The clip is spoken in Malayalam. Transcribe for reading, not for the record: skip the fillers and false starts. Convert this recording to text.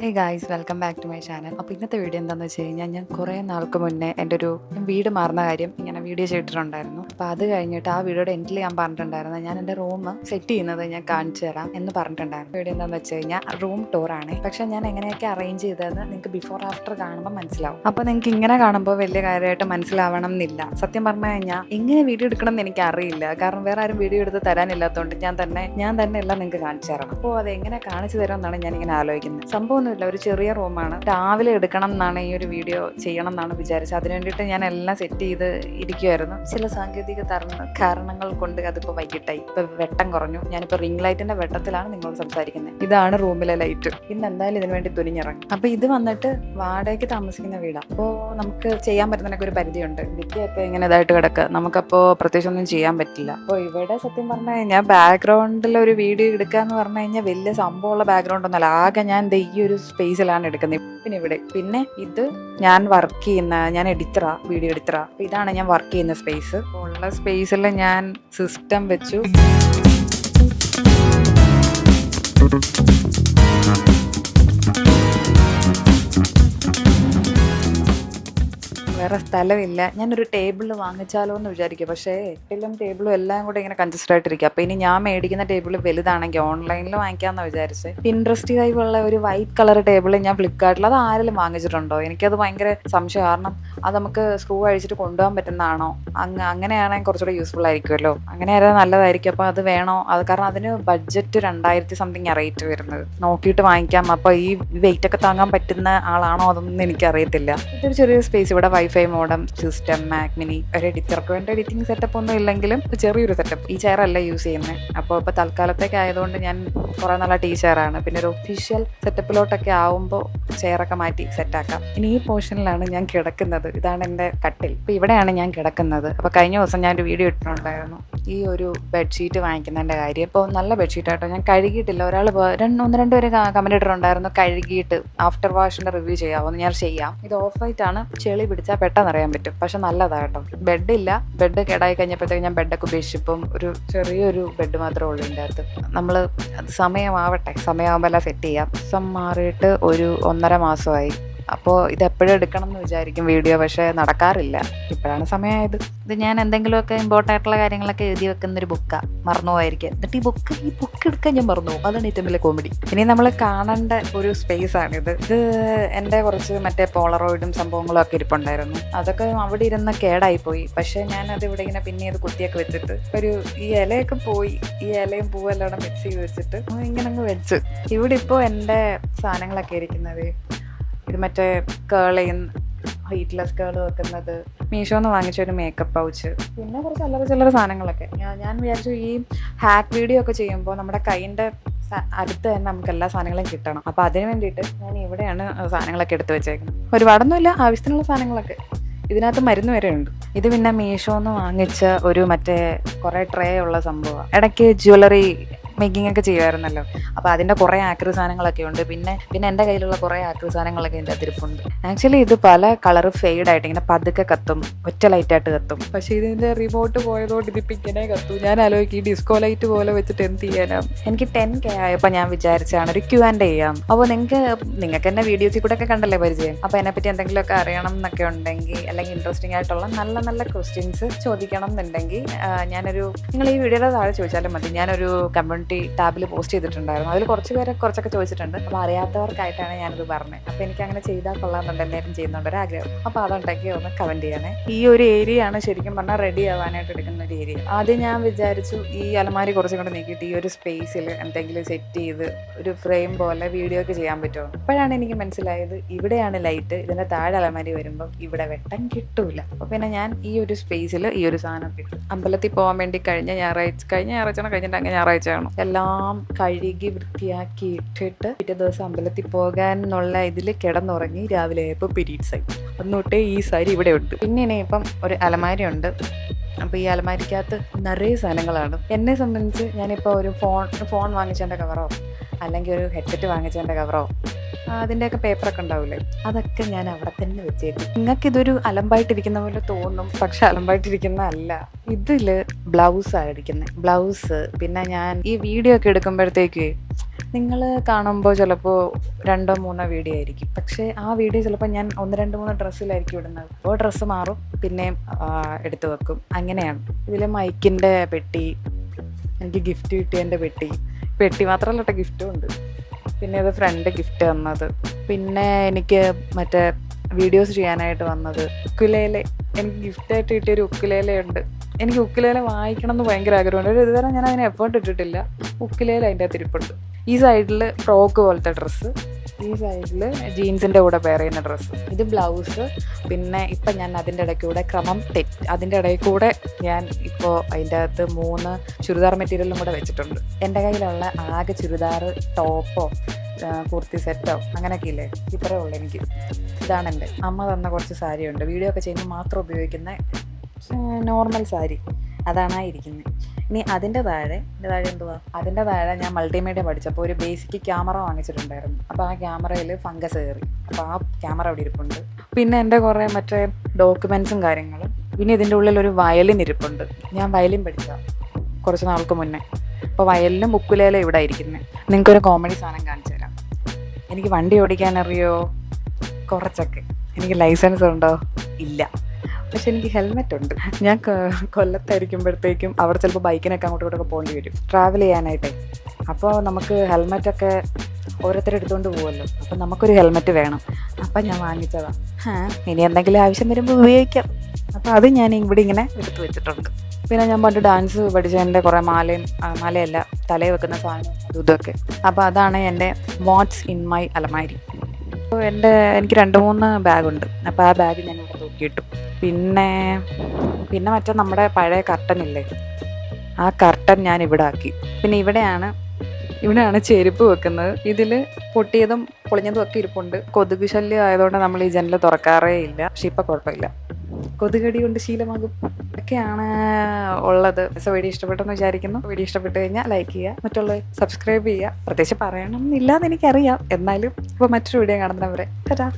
Hey guys, welcome back to my channel. അപ്പോൾ ഇന്നത്തെ വീഡിയോ എന്താണെന്ന് വെച്ച് കഴിഞ്ഞാൽ ഞാൻ കുറേ നാൾക്ക് മുന്നേ എൻ്റെ ഒരു വീട് മാറുന്ന കാര്യം ഇങ്ങനെ വീഡിയോ ചെയ്തിട്ടുണ്ടായിരുന്നു. അപ്പോൾ അത് കഴിഞ്ഞിട്ട് ആ വീഡിയോയുടെ എൻഡിൽ ഞാൻ പറഞ്ഞിട്ടുണ്ടായിരുന്നു ഞാൻ എൻ്റെ റൂം സെറ്റ് ചെയ്യുന്നത് ഞാൻ കാണിച്ചു തരാം എന്ന് പറഞ്ഞിട്ടുണ്ടായിരുന്നു. വീഡിയോ എന്താണെന്ന് വെച്ച് കഴിഞ്ഞാൽ റൂം ടൂറാണ്. പക്ഷേ ഞാൻ എങ്ങനെയൊക്കെ അറേഞ്ച് ചെയ്തതെന്ന് നിങ്ങൾക്ക് ബിഫോർ ആഫ്റ്റർ കാണുമ്പോൾ മനസ്സിലാവും. അപ്പോൾ നിങ്ങൾക്ക് ഇങ്ങനെ കാണുമ്പോൾ വലിയ കാര്യമായിട്ട് മനസ്സിലാവണം എന്നില്ല. സത്യം പറഞ്ഞു കഴിഞ്ഞാൽ ഇങ്ങനെ വീഡിയോ എടുക്കണം എന്ന് എനിക്ക് അറിയില്ല. കാരണം വേറെ ആരും വീഡിയോ എടുത്ത് തരാനില്ലാത്തതുകൊണ്ട് ഞാൻ തന്നെ എല്ലാം നിങ്ങൾക്ക് കാണിച്ചു തരണം. അപ്പോൾ അത് എങ്ങനെ കാണിച്ചു തരാമെന്നാണ് ഞാനിങ്ങനെ ആലോചിക്കുന്നത്. സംഭവം ഒരു ചെറിയ റൂമാണ്. രാവിലെ എടുക്കണം എന്നാണ് ഈ ഒരു വീഡിയോ ചെയ്യണം എന്നാണ് വിചാരിച്ചത്. അതിന് വേണ്ടിയിട്ട് ഞാൻ എല്ലാം സെറ്റ് ചെയ്ത് ഇരിക്കുമായിരുന്നു. ചില സാങ്കേതിക കാരണങ്ങൾ കൊണ്ട് അതിപ്പോൾ വൈകിട്ടായി. ഇപ്പം വെട്ടം കുറഞ്ഞു. ഞാനിപ്പോൾ റിംഗ് ലൈറ്റിന്റെ വെട്ടത്തിലാണ് നിങ്ങളോട് സംസാരിക്കുന്നത്. ഇതാണ് റൂമിലെ ലൈറ്റ്. ഇന്ന് എന്തായാലും ഇതിനു വേണ്ടി തുനിഞ്ഞിറങ്ങി. അപ്പോൾ ഇത് വന്നിട്ട് വാടകയ്ക്ക് താമസിക്കുന്ന വീടാണ്. അപ്പോൾ നമുക്ക് ചെയ്യാൻ പറ്റുന്നതിനൊക്കെ ഒരു പരിധിയുണ്ട്. വിദ്യയൊക്കെ ഇങ്ങനെ ഇതായിട്ട് കിടക്കുക. നമുക്കപ്പോൾ പ്രത്യേകിച്ചൊന്നും ചെയ്യാൻ പറ്റില്ല. അപ്പോൾ ഇവിടെ സത്യം പറഞ്ഞു കഴിഞ്ഞാൽ ബാക്ക്ഗ്രൗണ്ടിൽ ഒരു വീഡിയോ എടുക്കുക എന്ന് പറഞ്ഞു കഴിഞ്ഞാൽ വലിയ സംഭവമുള്ള ബാക്ക്ഗ്രൗണ്ട് ഒന്നുമല്ല. ആകെ ഞാൻ ഈ ഒരു സ്പേസിലാണ് എടുക്കുന്നത്. പിന്നെ ഇത് ഞാൻ വർക്ക് ചെയ്യുന്ന വീഡിയോ എഡിറ്ററാ. അപ്പൊ ഇതാണ് ഞാൻ വർക്ക് ചെയ്യുന്ന സ്പേസ്. ഉള്ള സ്പേസിൽ ഞാൻ സിസ്റ്റം വെച്ചു. വേറെ സ്ഥലമില്ല. ഞാനൊരു ടേബിൾ വാങ്ങിച്ചാലോ എന്ന് വിചാരിക്കുക. പക്ഷേ ടേബിളും എല്ലാം കൂടെ ഇങ്ങനെ കൺജസ്റ്റഡ് ആയിട്ടിരിക്കുക. അപ്പോൾ ഇനി ഞാൻ മേടിക്കുന്ന ടേബിൾ വലുതാണെങ്കിൽ ഓൺലൈനിൽ വാങ്ങിക്കാമെന്ന് വിചാരിച്ച് പിൻട്രസ്റ്റ് ഉള്ള ഒരു വൈറ്റ് കളർ ടേബിൾ ഞാൻ ഫ്ലിപ്കാർട്ടിൽ അത് ആരെങ്കിലും വാങ്ങിച്ചിട്ടുണ്ടോ? എനിക്കത് ഭയങ്കര സംശയം. കാരണം അത് നമുക്ക് സ്ക്രൂ അഴിച്ചിട്ട് കൊണ്ടുപോകാൻ പറ്റുന്നതാണോ? അങ്ങനെയാണെങ്കിൽ കുറച്ചുകൂടെ യൂസ്ഫുൾ ആയിരിക്കുമല്ലോ. അങ്ങനെയായിരുന്നു നല്ലതായിരിക്കും. അപ്പോൾ അത് വേണോ? കാരണം അതിന് ബഡ്ജറ്റ് 2000 സംതിങ് റേറ്റ് വരുന്നത്. നോക്കിയിട്ട് വാങ്ങിക്കാം. അപ്പോൾ ഈ വെയിറ്റ് ഒക്കെ താങ്ങാൻ പറ്റുന്ന ആളാണോ അതൊന്നും എനിക്കറിയത്തില്ല. ഇതൊരു ചെറിയ സ്പേസ്. ഇവിടെ wifi modem, system, Mac mini, ഒരു എഡിറ്റർക്ക് വേണ്ട എഡിറ്റിംഗ് സെറ്റപ്പ് ഒന്നും ഇല്ലെങ്കിലും ചെറിയൊരു സെറ്റപ്പ്. ഈ ചെയറല്ല യൂസ് ചെയ്യുന്നത്. അപ്പോൾ ഇപ്പോൾ തൽക്കാലത്തേക്ക് ആയതുകൊണ്ട് ഞാൻ കുറേ നല്ല ചെയറാണ്. പിന്നെ ഒരു ഒഫീഷ്യൽ സെറ്റപ്പിലോട്ടൊക്കെ ആവുമ്പോൾ ചെയറൊക്കെ മാറ്റി സെറ്റാക്കാം. ഇനി ഈ പോർഷനിലാണ് ഞാൻ കിടക്കുന്നത്. ഇതാണ് എൻ്റെ കട്ടിൽ. ഇപ്പോൾ ഇവിടെയാണ് ഞാൻ കിടക്കുന്നത്. അപ്പോൾ കഴിഞ്ഞ ദിവസം ഞാനൊരു വീഡിയോ ഇട്ടിട്ടുണ്ടായിരുന്നു ഈ ഒരു ബെഡ്ഷീറ്റ് വാങ്ങിക്കുന്നതിൻ്റെ കാര്യം. ഇപ്പോൾ നല്ല ബെഡ്ഷീറ്റായിട്ടോ. ഞാൻ കഴുകിയിട്ടില്ല. ഒരാൾ ഒന്ന് രണ്ട് പേര് കമൻറ്റ് ഇട്ടിട്ടുണ്ടായിരുന്നു കഴുകിയിട്ട് ആഫ്റ്റർ വാഷിൻ്റെ റിവ്യൂ ചെയ്യാമോ. ഞാൻ ചെയ്യാം. ഇത് ഓഫ് വൈറ്റാണ്. ചെളി പിടിച്ചാൽ പെട്ടെന്ന് അറിയാൻ പറ്റും. പക്ഷെ നല്ലതാട്ടോ. ബെഡില്ല. ബെഡ് കേടായി കഴിഞ്ഞപ്പോഴത്തേക്ക് ഞാൻ ബെഡൊക്കെ ഉപേക്ഷിച്ചപ്പം ഒരു ചെറിയൊരു ബെഡ് മാത്രമേ ഉള്ളൂ ഇതിൻ്റെ അകത്ത്. നമ്മൾ അത് സമയമാകുമ്പോൾ എല്ലാം സെറ്റ് ചെയ്യാം. മാറിയിട്ട് ഒരു 1.5 മാസമായി. അപ്പോൾ ഇതെപ്പോഴും എടുക്കണം എന്ന് വിചാരിക്കും വീഡിയോ, പക്ഷേ നടക്കാറില്ല. ഇപ്പോഴാണ് സമയമായത്. ഇത് ഞാൻ എന്തെങ്കിലുമൊക്കെ ഇമ്പോർട്ടൻ്റ് ആയിട്ടുള്ള കാര്യങ്ങളൊക്കെ എഴുതി വെക്കുന്നൊരു ബുക്കാണ്. മറന്നുപോയിരിക്കും. എന്നിട്ട് ഈ ബുക്ക് എടുക്കാൻ ഞാൻ മറന്നു. അതാണ് ഏറ്റവും വലിയ കോമഡി. ഇനി നമ്മൾ കാണേണ്ട ഒരു സ്പേസാണിത്. ഇത് എൻ്റെ കുറച്ച് മറ്റേ പോളറോയിഡും സംഭവങ്ങളും ഒക്കെ ഇരിപ്പുണ്ടായിരുന്നു. അതൊക്കെ അവിടെ ഇരുന്ന് കേടായിപ്പോയി. പക്ഷേ ഞാനത് ഇവിടെ ഇങ്ങനെ പിന്നെ ഇത് കുത്തിയൊക്കെ വെച്ചിട്ട് ഈ ഇലയൊക്കെ പോയി. ഈ ഇലയും പൂവെല്ലാം കൂടെ മിക്സ് ചെയ്ത് വെച്ചിട്ട് ഇങ്ങനെ അങ്ങ് വെച്ച്. ഇവിടെ ഇപ്പോൾ എൻ്റെ സാധനങ്ങളൊക്കെ ഇരിക്കുന്നത് ഇത് മറ്റേ ഹീറ്റ്ലെസ് കേൾ വെക്കുന്നത്, മീഷോന്ന് വാങ്ങിച്ച ഒരു മേക്കപ്പ് പൗച്ച്, പിന്നെ കുറച്ച് ചില്ലറ സാധനങ്ങളൊക്കെ. ഞാൻ വിചാരിച്ചു ഈ ഹാക്ക് വീഡിയോ ഒക്കെ ചെയ്യുമ്പോൾ നമ്മുടെ കൈൻ്റെ അടുത്ത് തന്നെ നമുക്ക് എല്ലാ സാധനങ്ങളും കിട്ടണം. അപ്പോൾ അതിന് വേണ്ടിയിട്ട് ഞാൻ ഇവിടെയാണ് സാധനങ്ങളൊക്കെ എടുത്ത് വെച്ചേക്കുന്നത്. ഒരുപാടൊന്നുമില്ല, ആവശ്യത്തിനുള്ള സാധനങ്ങളൊക്കെ. ഇതിനകത്ത് മരുന്ന് വരെ ഉണ്ട്. ഇത് പിന്നെ മീഷോന്ന് വാങ്ങിച്ച ഒരു മറ്റേ കുറേ ട്രേ ഉള്ള സംഭവമാണ്. ഇടയ്ക്ക് ജ്വല്ലറി മേക്കിംഗ് ഒക്കെ ചെയ്യുമായിരുന്നല്ലോ. അപ്പോൾ അതിൻ്റെ കുറേ ആക്രി സാധനങ്ങളൊക്കെ ഉണ്ട്. പിന്നെ എൻ്റെ കയ്യിലുള്ള കുറേ ആക്രി സാധനങ്ങളൊക്കെ ഇതിൻ്റെ അതിരിപ്പുണ്ട്. ആക്ച്വലി ഇത് പല കളർ ഫെയ്ഡായിട്ട് ഇങ്ങനെ പതുക്കെ കത്തും, ഒറ്റ ലൈറ്റായിട്ട് കത്തും. പക്ഷേ ഇതിൻ്റെ റിമോട്ട് പോയതുകൊണ്ട് ഇതിപ്പോൾ ഇങ്ങനെ കത്തും. ഞാൻ ആലോചിക്കും ഈ ഡിസ്കോ ലൈറ്റ് പോലെ വെച്ചിട്ട് എന്ത് ചെയ്യാനാണ്. എനിക്ക് 10K ആയപ്പോൾ ഞാൻ വിചാരിച്ചാണ് ഒരു Q&A ചെയ്യാം. അപ്പോൾ നിങ്ങൾക്ക് എന്നെ വീഡിയോസിൽ കൂടെ ഒക്കെ കണ്ടല്ലേ പരിചയം. അപ്പോൾ എന്നെപ്പറ്റി എന്തെങ്കിലുമൊക്കെ അറിയണം എന്നൊക്കെ ഉണ്ടെങ്കിൽ, അല്ലെങ്കിൽ ഇൻട്രസ്റ്റിംഗ് ആയിട്ടുള്ള നല്ല ക്വസ്റ്റ്യൻസ് ചോദിക്കണം എന്നുണ്ടെങ്കിൽ നിങ്ങൾ ഈ വീഡിയോയുടെ താഴെ ചോദിച്ചാലും മതി. ഞാനൊരു കമ്മ്യൂണിറ്റി ടാബിൽ പോസ്റ്റ് ചെയ്തിട്ടുണ്ടായിരുന്നു. അതിൽ കുറച്ചൊക്കെ ചോദിച്ചിട്ടുണ്ട്. അപ്പോൾ അറിയാത്തവർക്കായിട്ടാണ് ഞാനിത് പറഞ്ഞത്. അപ്പോൾ എനിക്ക് അങ്ങനെ ചെയ്താൽ കൊള്ളാമെന്നുണ്ട്, എല്ലാവരും ചെയ്യുന്നുണ്ട് ഒരാഗ്രഹം. അപ്പോൾ അതുണ്ടെങ്കിൽ ഒന്ന് കമൻറ്റ് ചെയ്യണേ. ഈ ഒരു ഏരിയയാണ് ശരിക്കും പറഞ്ഞാൽ റെഡി ആവാനായിട്ട് എടുക്കുന്ന ഒരു ഏരിയ. ആദ്യം ഞാൻ വിചാരിച്ചു ഈ അലമാരി കുറച്ചും കൂടെ നീക്കിയിട്ട് ഈ ഒരു സ്പേസിൽ എന്തെങ്കിലും സെറ്റ് ചെയ്ത് ഒരു ഫ്രെയിം പോലെ വീഡിയോ ഒക്കെ ചെയ്യാൻ പറ്റുമോ. അപ്പോഴാണ് എനിക്ക് മനസ്സിലായത് ഇവിടെയാണ് ലൈറ്റ്. ഇതിൻ്റെ താഴെ അലമാരി വരുമ്പം ഇവിടെ വെട്ടം കിട്ടൂല. അപ്പോൾ പിന്നെ ഞാൻ ഈ ഒരു സ്പേസിൽ ഈ ഒരു സാധനം ഇട്ടു. അമ്പലത്തിൽ പോകാൻ വേണ്ടി കഴിഞ്ഞ ഞായറാഴ്ചയാണ് എല്ലാം കഴുകി വൃത്തിയാക്കി ഇട്ടിട്ട് പിറ്റേ ദിവസം അമ്പലത്തിൽ പോകാൻ എന്നുള്ള ഇതിൽ കിടന്നുറങ്ങി. രാവിലെ ആയപ്പോൾ പീരീഡ്സ് ആയി. അന്നോട്ടേ ഈ സാരി ഇവിടെ ഉണ്ട്. പിന്നെ ഇനിയിപ്പം ഒരു അലമാരി ഉണ്ട്. അപ്പോൾ ഈ അലമാരിക്കകത്ത് നിറയെ സാധനങ്ങളാണ്. എന്നെ സംബന്ധിച്ച് ഞാനിപ്പോൾ ഒരു ഫോൺ വാങ്ങിച്ചതിൻ്റെ കവറോ അല്ലെങ്കിൽ ഒരു ഹെഡ്സെറ്റ് വാങ്ങിച്ചതിൻ്റെ കവറോ അതിൻ്റെയൊക്കെ പേപ്പറൊക്കെ ഉണ്ടാവില്ലേ, അതൊക്കെ ഞാൻ അവിടെ തന്നെ വെച്ചേക്കും. നിങ്ങൾക്കിതൊരു അലമ്പായിട്ടിരിക്കുന്ന പോലെ തോന്നും, പക്ഷെ അലമ്പായിട്ടിരിക്കുന്ന അല്ല. ഇതിൽ ബ്ലൗസാണ് ഇരിക്കുന്നത്. ബ്ലൗസ് പിന്നെ ഞാൻ ഈ വീഡിയോ ഒക്കെ എടുക്കുമ്പോഴത്തേക്ക് നിങ്ങൾ കാണുമ്പോൾ ചിലപ്പോൾ 2-3 വീഡിയോ ആയിരിക്കും, പക്ഷേ ആ വീഡിയോ ചിലപ്പോൾ ഞാൻ 1-2-3 ഡ്രസ്സിലായിരിക്കും ഇടുന്നത്. അപ്പോൾ ഡ്രസ്സ് മാറും, പിന്നെയും എടുത്തു വെക്കും. അങ്ങനെയാണ്. ഇതിൽ മൈക്കിൻ്റെ പെട്ടി, എനിക്ക് ഗിഫ്റ്റ് കിട്ടിയതിൻ്റെ പെട്ടി മാത്രമല്ല കേട്ടോ, ഗിഫ്റ്റും ഉണ്ട്. പിന്നെ ഇത് ഫ്രണ്ട് ഗിഫ്റ്റ് തന്നത്. പിന്നെ എനിക്ക് മറ്റേ വീഡിയോസ് ചെയ്യാനായിട്ട് വന്നത് ഉക്കുലേലെ. എനിക്ക് ഗിഫ്റ്റായിട്ട് കിട്ടിയൊരു ഉക്കുലേലയുണ്ട്. എനിക്ക് ഉക്കുലേല വായിക്കണം എന്ന് ഭയങ്കര ആഗ്രഹമുണ്ട്. ഇതുവരെ ഞാൻ അതിന് എഫേർട്ട് ഇട്ടിട്ടില്ല. ഉക്കുലേല അതിൻ്റെ അകത്ത് ഇരിപ്പുണ്ട്. ഈ സൈഡിൽ ഫ്രോക്ക് പോലത്തെ ഡ്രസ്സ്, ഈ സൈഡിൽ ജീൻസിൻ്റെ കൂടെ പെയർ ചെയ്യുന്ന ഡ്രസ്സ്, ഇത് ബ്ലൗസ്. പിന്നെ ഇപ്പം ഞാൻ അതിൻ്റെ ഇടയ്ക്കൂടെ അതിൻ്റെ ഇടയിൽ കൂടെ ഞാൻ ഇപ്പോൾ അതിൻ്റെ അകത്ത് 3 ചുരിദാർ മെറ്റീരിയലും കൂടെ വെച്ചിട്ടുണ്ട്. എൻ്റെ കയ്യിലുള്ള ആകെ ചുരിദാർ, ടോപ്പോ കുർത്തി സെറ്റോ അങ്ങനെയൊക്കെ ഇല്ലേ, ഇത്രേ ഉള്ളൂ എനിക്ക്. ഇതാണ് എൻ്റെ അമ്മ തന്ന കുറച്ച് സാരിയുണ്ട്, വീഡിയോ ഒക്കെ ചെയ്യുമ്പോൾ മാത്രം ഉപയോഗിക്കുന്ന നോർമൽ സാരി, അതാണ് ഇരിക്കുന്നത്. ഇനി അതിൻ്റെ താഴെ എന്തുവാ, അതിൻ്റെ താഴെ ഞാൻ മൾട്ടിമീഡിയ പഠിച്ചപ്പോൾ ഒരു ബേസിക് ക്യാമറ വാങ്ങിച്ചിട്ടുണ്ടായിരുന്നു. അപ്പോൾ ആ ക്യാമറയിൽ ഫംഗസ് കയറി, അപ്പോൾ ആ ക്യാമറ അവിടെ ഇരിപ്പുണ്ട്. പിന്നെ എൻ്റെ കുറേ മറ്റേ ഡോക്യുമെൻറ്റ്സും കാര്യങ്ങളും. പിന്നെ ഇതിൻ്റെ ഉള്ളിൽ ഒരു വയലിൻ ഇരിപ്പുണ്ട്. ഞാൻ വയലിൻ പഠിച്ച കുറച്ച് നാൾക്ക് മുന്നേ. അപ്പോൾ വയലിനും ഉക്കുലേലും ഇവിടെ ഇരിക്കുന്നത്. നിങ്ങൾക്കൊരു കോമഡി സാധനം കാണിച്ചു തരാം. എനിക്ക് വണ്ടി ഓടിക്കാനറിയോ? കുറച്ചൊക്കെ. എനിക്ക് ലൈസൻസ് ഉണ്ടോ? ഇല്ല. പക്ഷെ എനിക്ക് ഹെൽമെറ്റ് ഉണ്ട്. ഞാൻ കൊല്ലത്തായിരിക്കുമ്പോഴത്തേക്കും അവിടെ ചിലപ്പോൾ ബൈക്കിനൊക്കെ അങ്ങോട്ടും ഇങ്ങോട്ടൊക്കെ പോകേണ്ടി വരും ട്രാവൽ ചെയ്യാനായിട്ടേ. അപ്പോൾ നമുക്ക് ഹെൽമെറ്റൊക്കെ ഓരോരുത്തർ എടുത്തുകൊണ്ട് പോകുമല്ലോ, അപ്പം നമുക്കൊരു ഹെൽമെറ്റ് വേണം. അപ്പം ഞാൻ വാങ്ങിച്ചതാണ്. ഇനി എന്തെങ്കിലും ആവശ്യം വരുമ്പോൾ ഉപയോഗിക്കാം. അപ്പോൾ അത് ഞാൻ ഇവിടെ ഇങ്ങനെ എടുത്ത് വെച്ചിട്ടുണ്ട്. പിന്നെ ഞാൻ പണ്ട് ഡാൻസ് പഠിച്ചതിൻ്റെ കുറേ മാലയല്ല, തലയിൽ വെക്കുന്ന സാധനം ഇതൊക്കെ. അപ്പോൾ അതാണ് എൻ്റെ വാട്ട്സ് ഇൻ മൈ അലമാരി. അപ്പോൾ എനിക്ക് 2-3 ബാഗുണ്ട്. അപ്പോൾ ആ ബാഗ് ഞാൻ ഇവിടെ തൂക്കിയിട്ടു. പിന്നെ മറ്റേ നമ്മുടെ പഴയ കർട്ടനില്ലേ, ആ കർട്ടൻ ഞാൻ ഇവിടെ ആക്കി. പിന്നെ ഇവിടെയാണ് ചെരുപ്പ് വെക്കുന്നത്. ഇതിൽ പൊട്ടിയതും പൊളിഞ്ഞതും ഒക്കെ ഇരിപ്പുണ്ട്. കൊതുക് ശല്യം ആയതുകൊണ്ട് നമ്മൾ ഈ ജനൽ തുറക്കാറേ ഇല്ല. പക്ഷെ ഇപ്പം കുഴപ്പമില്ല, കൊതുകടി കൊണ്ട് ശീലമാകും. ഇതൊക്കെയാണ് ഉള്ളത്. സോ വീഡിയോ ഇഷ്ടപ്പെട്ടെന്ന് വിചാരിക്കുന്നു. വീഡിയോ ഇഷ്ടപ്പെട്ട് കഴിഞ്ഞാൽ ലൈക്ക് ചെയ്യുക, മറ്റുള്ളവർ സബ്സ്ക്രൈബ് ചെയ്യുക. പ്രത്യേകിച്ച് പറയണം എന്നില്ല എന്ന് എനിക്കറിയാം, എന്നാലും ഇപ്പോൾ മറ്റൊരു വീഡിയോ കാണുന്നവരെ ടാറ്റാ.